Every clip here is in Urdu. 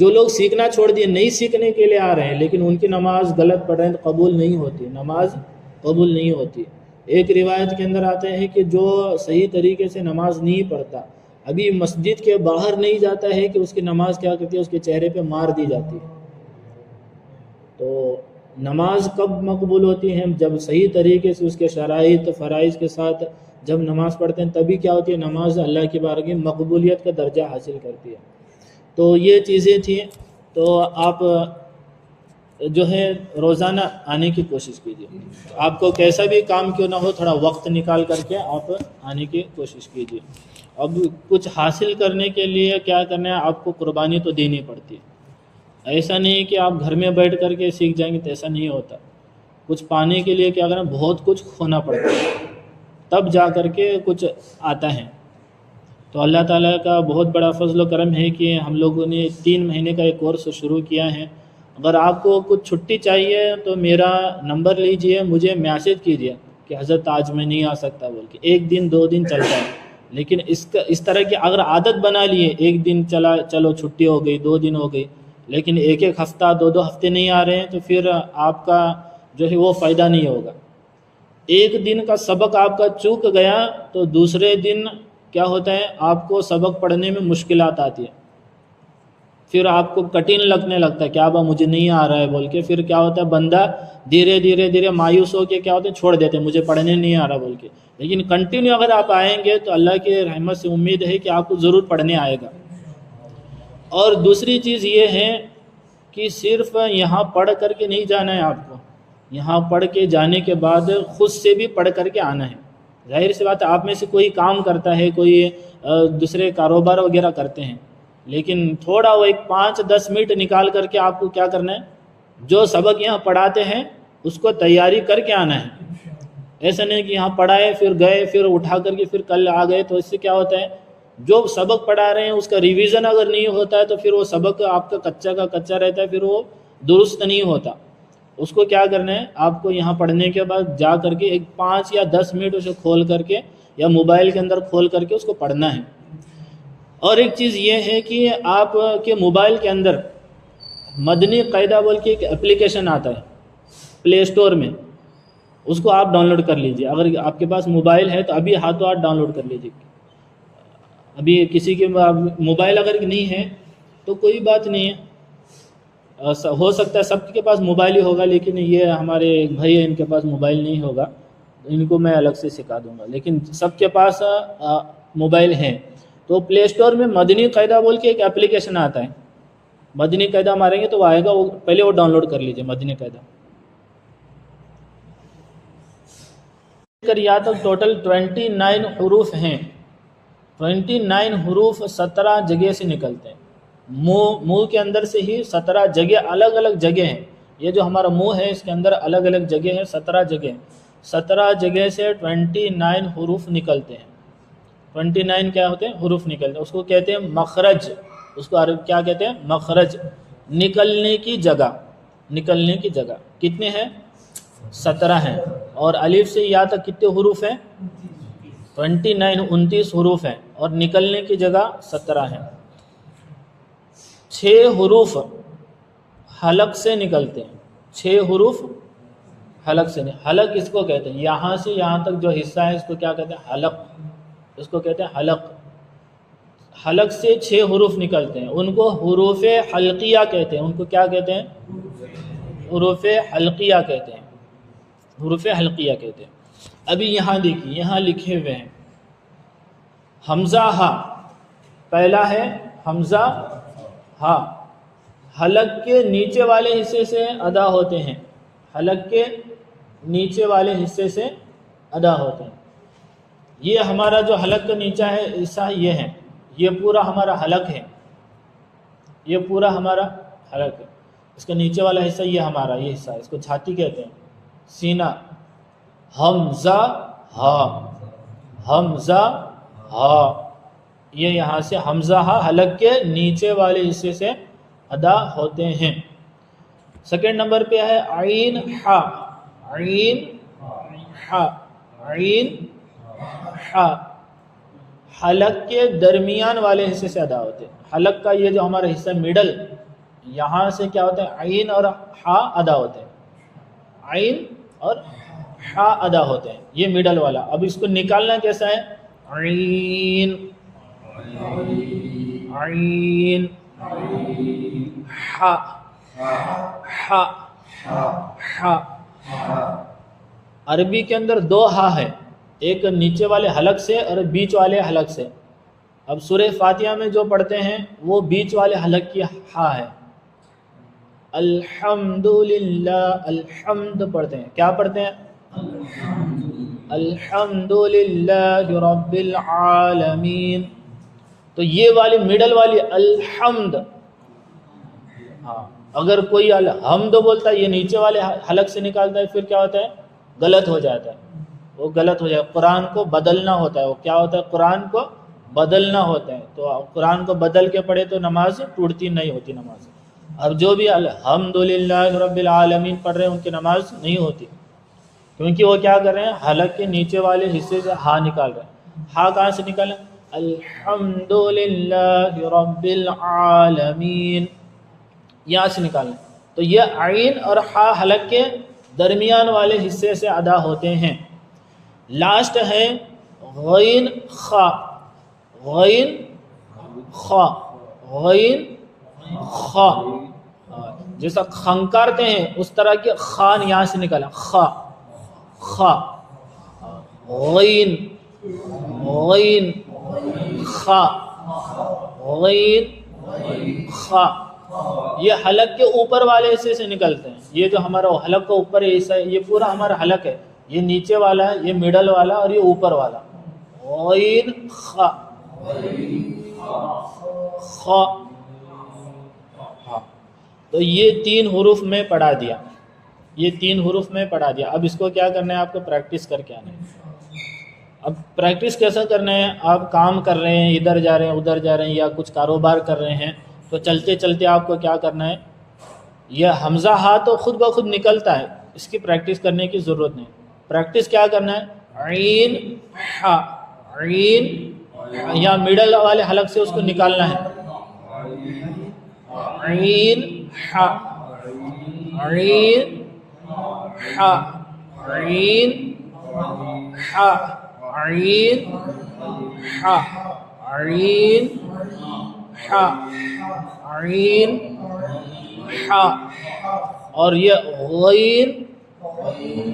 جو لوگ سیکھنا چھوڑ دیے، نہیں سیکھنے کے لیے آ رہے ہیں لیکن ان کی نماز غلط پڑھ رہے ہیں تو قبول نہیں ہوتی، نماز قبول نہیں ہوتی۔ ایک روایت کے اندر آتا ہے کہ جو صحیح طریقے سے نماز نہیں پڑھتا، ابھی مسجد کے باہر نہیں جاتا ہے کہ اس کی نماز کیا کرتی ہے، اس کے چہرے پہ مار دی جاتی ہے۔ تو نماز کب مقبول ہوتی ہے؟ جب صحیح طریقے سے اس کے شرائط فرائض کے ساتھ جب نماز پڑھتے ہیں تبھی کیا ہوتی ہے، نماز اللہ کی بارگاہ میں مقبولیت کا درجہ حاصل کرتی ہے۔ تو یہ چیزیں تھیں، تو آپ جو ہے روزانہ آنے کی کوشش کیجیے، آپ کو کیسا بھی کام کیوں نہ ہو تھوڑا وقت نکال کر کے آپ آنے کی کوشش کیجیے۔ اب کچھ حاصل کرنے کے لیے کیا کرنا ہے، آپ کو قربانی تو دینی پڑتی ہے۔ ایسا نہیں کہ آپ گھر میں بیٹھ کر کے سیکھ جائیں گے، تو ایسا نہیں ہوتا۔ کچھ پانے کے لیے کیا کرنا، بہت کچھ کھونا پڑتا ہے، تب جا کر کے کچھ آتا ہے۔ تو اللہ تعالیٰ کا بہت بڑا فضل و کرم ہے کہ ہم لوگوں نے 3 مہینے کا ایک کورس شروع کیا ہے۔ اگر آپ کو کچھ چھٹی چاہیے تو میرا نمبر لیجئے، مجھے میسج کیجئے کہ حضرت آج میں نہیں آ سکتا بول کے۔ 1 دن 2 دن چلتا ہے، لیکن اس طرح کی اگر عادت بنا لیے، 1 دن چلو چھٹی ہو گئی، 2 دن ہو گئی، لیکن 1 ہفتہ 2 ہفتے نہیں آ رہے ہیں، تو پھر آپ کا جو ہے وہ فائدہ نہیں ہوگا۔ 1 دن کا سبق آپ کا چوک گیا تو دوسرے دن کیا ہوتا ہے، آپ کو سبق پڑھنے میں مشکلات آتی ہے، پھر آپ کو کٹھن لگنے لگتا ہے، کیا با مجھے نہیں آ رہا ہے بول کے۔ پھر کیا ہوتا ہے، بندہ دھیرے دھیرے مایوس ہو کے کیا ہوتا ہے، چھوڑ دیتے ہیں، مجھے پڑھنے نہیں آ رہا بول کے۔ لیکن کنٹینیو اگر آپ آئیں گے تو اللہ کی رحمت سے امید ہے کہ آپ کو ضرور پڑھنے آئے گا۔ اور دوسری چیز یہ ہے کہ صرف یہاں پڑھ کر کے نہیں جانا ہے، آپ کو یہاں پڑھ کے جانے کے بعد خود سے بھی پڑھ کر کے آنا ہے۔ ظاہر سی بات ہے، آپ میں سے کوئی کام کرتا ہے، کوئی دوسرے کاروبار وغیرہ کرتے ہیں، لیکن تھوڑا وہ 5-10 منٹ نکال کر کے آپ کو کیا کرنا ہے، جو سبق یہاں پڑھاتے ہیں اس کو تیاری کر کے آنا ہے۔ ایسا نہیں کہ یہاں پڑھائے پھر گئے، پھر اٹھا کر کے پھر کل آ گئے، تو اس سے کیا ہوتا ہے، جو سبق پڑھا رہے ہیں اس کا ریویژن اگر نہیں ہوتا ہے تو پھر وہ سبق آپ کا کچا رہتا ہے، پھر وہ درست نہیں ہوتا۔ اس کو کیا کرنا ہے، آپ کو یہاں پڑھنے کے بعد جا کر کے 5 یا 10 منٹ اسے کھول کر کے یا موبائل کے اندر کھول کر کے اس کو پڑھنا ہے۔ اور ایک چیز یہ ہے کہ آپ کے موبائل کے اندر مدنی قاعدہ بول کے ایک اپلیکیشن آتا ہے پلے اسٹور میں، اس کو آپ ڈاؤن لوڈ کر لیجئے۔ اگر آپ کے پاس موبائل ہے تو ابھی ہاتھوں ہاتھ ڈاؤن لوڈ کر لیجئے۔ ابھی کسی کے موبائل اگر نہیں ہے تو کوئی بات نہیں ہے، ہو سکتا ہے سب کے پاس موبائل ہی ہوگا، لیکن یہ ہمارے ایک بھائی ہیں، ان کے پاس موبائل نہیں ہوگا، ان کو میں الگ سے سکھا دوں گا، لیکن سب کے پاس موبائل ہے۔ تو پلے اسٹور میں مدنی قاعدہ بول کے ایک اپلیکیشن آتا ہے، مدنی قاعدہ ماریں گے تو وہ آئے گا، پہلے وہ ڈاؤن لوڈ کر لیجئے مدنی قاعدہ۔ یہاں تک ٹوٹل 29 حروف ہیں، 29 حروف 17 جگہ سے نکلتے ہیں۔ منہ کے اندر سے ہی 17 جگہ، الگ الگ جگہ ہیں۔ یہ جو ہمارا منہ ہے اس کے اندر الگ الگ جگہ ہیں، 17 جگہ، 17 جگہ سے 29 حروف نکلتے ہیں۔ 29 کیا ہوتے ہیں، حروف نکلتے ہیں، اس کو کہتے ہیں مخرج۔ اس کو عربی کیا کہتے ہیں، مخرج، نکلنے کی جگہ۔ نکلنے کی جگہ کتنے ہیں، 17 ہیں۔ اور الف سے یا تک کتنے حروف ہیں، 29 حروف ہیں، اور نکلنے کی جگہ 17 ہیں۔ 6 حروف حلق سے نکلتے ہیں، 6 حروف حلق سے۔ حلق اس کو کہتے ہیں، یہاں سے یہاں تک جو حصہ ہے اس کو کیا کہتے ہیں، حلق، اس کو کہتے ہیں حلق۔ حلق سے 6 حروف نکلتے ہیں، ان کو حروف حلقیہ کہتے ہیں۔ ان کو کیا کہتے ہیں، حروف حلقیہ کہتے ہیں، حروف حلقیہ کہتے ہیں۔ ابھی یہاں دیکھیے، یہاں لکھے ہوئے ہیں حمزہ ہا، پہلا ہے حمزہ ہا، حلق کے نیچے والے حصے سے ادا ہوتے ہیں، حلق کے نیچے والے حصے سے ادا ہوتے ہیں۔ یہ ہمارا جو حلق کا نیچا ہے حصہ یہ ہے، یہ پورا ہمارا حلق ہے، یہ پورا ہمارا حلق ہے۔ اس کا نیچے والا حصہ یہ ہمارا، یہ حصہ، اس کو چھاتی کہتے ہیں، سینہ۔ حمزہ ہا، حمزہ ہا، یہ یہاں سے حمزہ ہا حلق کے نیچے والے حصے سے ادا ہوتے ہیں۔ سیکنڈ نمبر پہ ہے عین ہا، عین ہا، عین ہا، حلق کے درمیان والے حصے سے ادا ہوتے ہیں۔ حلق کا یہ جو ہمارا حصہ مڈل، یہاں سے کیا ہوتا ہے، عین اور ہا ادا ہوتے ہیں، عین اور ہا ادا ہوتے ہیں، یہ مڈل والا. اب اس کو نکالنا کیسا ہے، عین عین ہا ہا ہا. عربی کے اندر دو ہا ہے، ایک نیچے والے حلق سے اور بیچ والے حلق سے. اب سورہ فاتحہ میں جو پڑھتے ہیں وہ بیچ والے حلق کی ہا ہے. الحمدللہ، الحمد پڑھتے ہیں، کیا پڑھتے ہیں، الحمدللہ رب العالمین. تو یہ والی مڈل والی الحمد، ہاں اگر کوئی الحمد بولتا ہے یہ نیچے والے حلق سے نکالتا ہے، پھر کیا ہوتا ہے، غلط ہو جاتا ہے، وہ غلط ہو جائے. قرآن کو بدلنا ہوتا ہے، وہ کیا ہوتا ہے، قرآن کو بدلنا ہوتا ہے. تو قرآن کو بدل کے پڑھے تو نماز ٹوٹتی نہیں ہوتی نماز. اب جو بھی الحمدللہ رب العالمین پڑھ رہے ہیں ان کی نماز نہیں ہوتی، کیونکہ وہ کیا کر رہے ہیں، حلق کے نیچے والے حصے سے ہا نکال رہے ہیں. ہا کہاں سے نکالیں، الحمدللہ رب العالمین، یہاں سے نکالیں. تو یہ عین اور ہا حلق کے درمیان والے حصے سے ادا ہوتے ہیں. لاسٹ ہے غین خا، غین خا، غین خا، جیسا کھنکارتے ہیں اس طرح کے خان یہاں سے نکالا، خا خا، غین غین خا، غین خا. یہ حلق کے اوپر والے حصے سے نکلتے ہیں. یہ جو ہمارا حلق کا اوپر حصہ ہے یہ پورا ہمارا حلق ہے، یہ نیچے والا ہے، یہ مڈل والا اور یہ اوپر والا. غین خا، خا. تو یہ 3 حروف میں پڑھا دیا، یہ 3 حروف میں پڑھا دیا. اب اس کو کیا کرنا ہے، آپ کو پریکٹس کر کے آنا ہے. اب پریکٹس کیسا کرنا ہے، آپ کام کر رہے ہیں، ادھر جا رہے ہیں ادھر جا رہے ہیں، یا کچھ کاروبار کر رہے ہیں، تو چلتے چلتے آپ کو کیا کرنا ہے، یہ حمزہ ہا تو خود بخود نکلتا ہے، اس کی پریکٹس کرنے کی ضرورت نہیں. پریکٹس کیا کرنا ہے، عین ہا، عین، یا مڈل والے حلق سے اس کو نکالنا ہے، عین ہا، عین ہا، عین ہا، عین ہا، عین ہا، عین ہا. اور یہ غین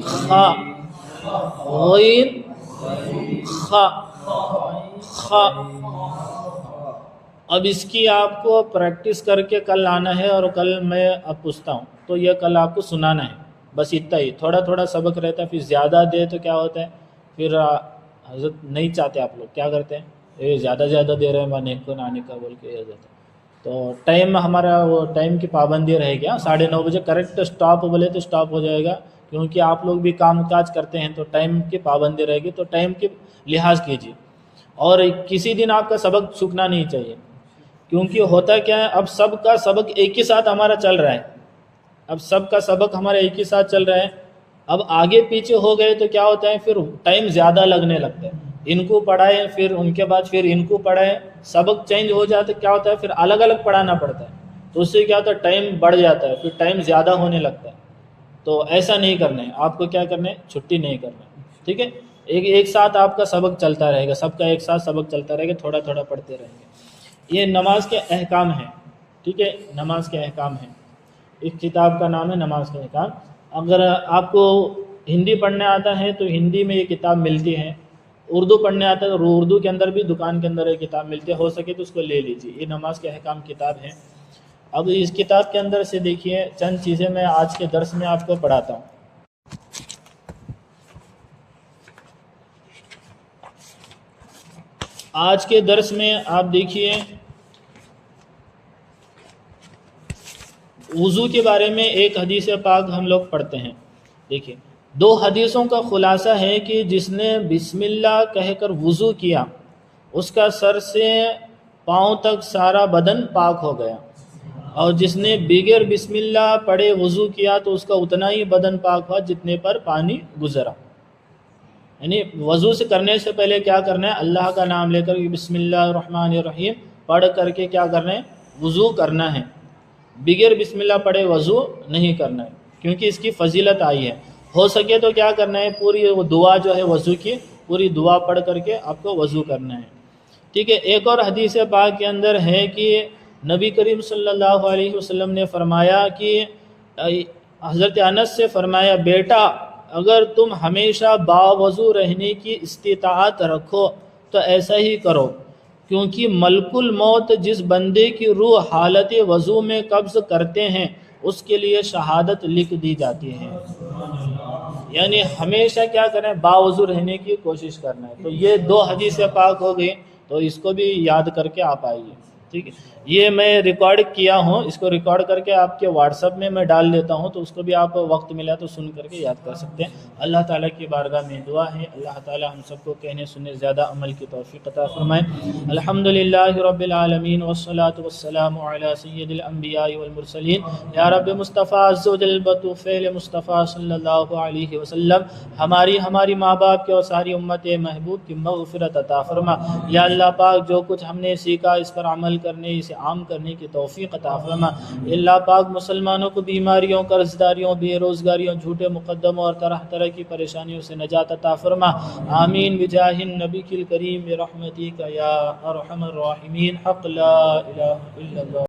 خا، غین خا، خا. اب اس کی آپ کو پریکٹس کر کے کل آنا ہے، اور کل میں اب پوچھتا ہوں تو یہ کل آپ کو سنانا ہے، بس اتنا ہی. تھوڑا تھوڑا سبق رہتا ہے، پھر زیادہ دے تو کیا ہوتا ہے، پھر حضرت نہیں چاہتے، آپ لوگ کیا کرتے ہیں، یہ زیادہ زیادہ دے رہے ہیں مانے کو نانے کا بول کے یہ دیتے. تو ٹائم ہمارا، وہ ٹائم کی پابندی رہے گی. 9:30 بجے کریکٹ اسٹاپ بولے تو اسٹاپ ہو جائے گا، کیونکہ آپ لوگ بھی کام کاج کرتے ہیں تو ٹائم کی پابندی رہے گی. تو ٹائم کی لحاظ کیجیے، اور کسی دن آپ کا سبق چکنا نہیں چاہیے، کیونکہ ہوتا کیا ہے، اب سب کا سبق ایک ہی ساتھ ہمارا چل رہا ہے، اب سب کا سبق ہمارا ایک ہی ساتھ چل رہا ہے. اب آگے پیچھے ہو گئے تو کیا ہوتا ہے، پھر ٹائم زیادہ لگنے لگتا ہے. ان کو پڑھائیں، پھر ان کے بعد پھر ان کو پڑھائیں، سبق چینج ہو جاتا ہے. کیا ہوتا ہے، پھر الگ الگ پڑھانا پڑتا ہے، تو اس سے کیا ہوتا ہے، ٹائم بڑھ جاتا ہے، پھر ٹائم زیادہ ہونے لگتا ہے. تو ایسا نہیں کرنا ہے آپ کو، کیا کرنا ہے، چھٹی نہیں کرنا ہے، ٹھیک ہے. ایک ساتھ آپ کا سبق چلتا رہے گا، سب کا ایک ساتھ سبق چلتا رہے گا، تھوڑا تھوڑا پڑھتے رہیں گے. یہ نماز کے احکام ہیں، ٹھیک ہے، نماز کے احکام ہیں. اس کتاب کا نام ہے نماز کے احکام. اگر آپ کو ہندی پڑھنے آتا ہے تو ہندی میں یہ کتاب ملتی ہے، اردو پڑھنے آتا ہے تو اردو کے اندر بھی دکان کے اندر یہ کتاب ملتی ہے، ہو سکے تو اس کو لے لیجیے. یہ نماز کے احکام کتاب ہے. اب اس کتاب کے اندر سے دیکھیے چند چیزیں میں آج کے درس میں آپ کو پڑھاتا ہوں. آج کے درس میں آپ دیکھیے وضو کے بارے میں ایک حدیث پاک ہم لوگ پڑھتے ہیں. دیکھیے 2 حدیثوں کا خلاصہ ہے کہ جس نے بسم اللہ کہہ کر وضو کیا اس کا سر سے پاؤں تک سارا بدن پاک ہو گیا، اور جس نے بغیر بسم اللہ پڑھے وضو کیا تو اس کا اتنا ہی بدن پاک ہوا جتنے پر پانی گزرا. یعنی وضو سے کرنے سے پہلے کیا کرنا ہے، اللہ کا نام لے کر بسم اللہ الرحمن الرحیم پڑھ کر کے کیا کرنا ہے، وضو کرنا ہے. بغیر بسم اللہ پڑھے وضو نہیں کرنا ہے، کیونکہ اس کی فضیلت آئی ہے۔ ہو سکے تو کیا کرنا ہے، پوری وہ دعا جو ہے وضو کی پوری دعا پڑھ کر کے آپ کو وضو کرنا ہے، ٹھیک ہے۔ ایک اور حدیث پاک کے اندر ہے کہ نبی کریم صلی اللہ علیہ وسلم نے فرمایا کہ حضرت انس سے فرمایا، بیٹا اگر تم ہمیشہ باوضو رہنے کی استطاعت رکھو تو ایسا ہی کرو، کیونکہ ملک الموت جس بندے کی روح حالت وضو میں قبض کرتے ہیں اس کے لیے شہادت لکھ دی جاتی ہے۔ یعنی ہمیشہ کیا کریں، باوضو رہنے کی کوشش کرنا ہے۔ تو یہ دو حدیث پاک ہو گئی، تو اس کو بھی یاد کر کے آپ آئیے، ٹھیک ہے۔ یہ میں ریکارڈ کیا ہوں، اس کو ریکارڈ کر کے آپ کے واٹس ایپ میں میں ڈال دیتا ہوں، تو اس کو بھی آپ وقت ملا تو سن کر کے یاد کر سکتے ہیں۔ اللہ تعالیٰ کی بارگاہ میں دعا ہے اللہ تعالیٰ ہم سب کو کہنے سننے زیادہ عمل کی توفیق عطا فرمائے۔ الحمدللہ رب العالمین والصلاة والسلام علی سید الانبیاء والمرسلین۔ یا رب مصطفیٰ عز و جل بطفیل مصطفیٰ صلی اللہ علیہ وسلم ہماری ماں باپ کے اور ساری امت محبوب کی مغفرت عطا فرما۔ یا اللہ پاک جو کچھ ہم نے سیکھا اس پر عمل کرنے، اسے عام کرنے کی توفیق عطا فرما۔ اللہ پاک مسلمانوں کو بیماریوں، قرض داریوں، بے روزگاریوں، جھوٹے مقدموں اور طرح طرح کی پریشانیوں سے نجات عطا فرما۔ آمین بجاہ النبی الکریم برحمتک یا ارحم الراحمین، حق لا الہ الا اللہ۔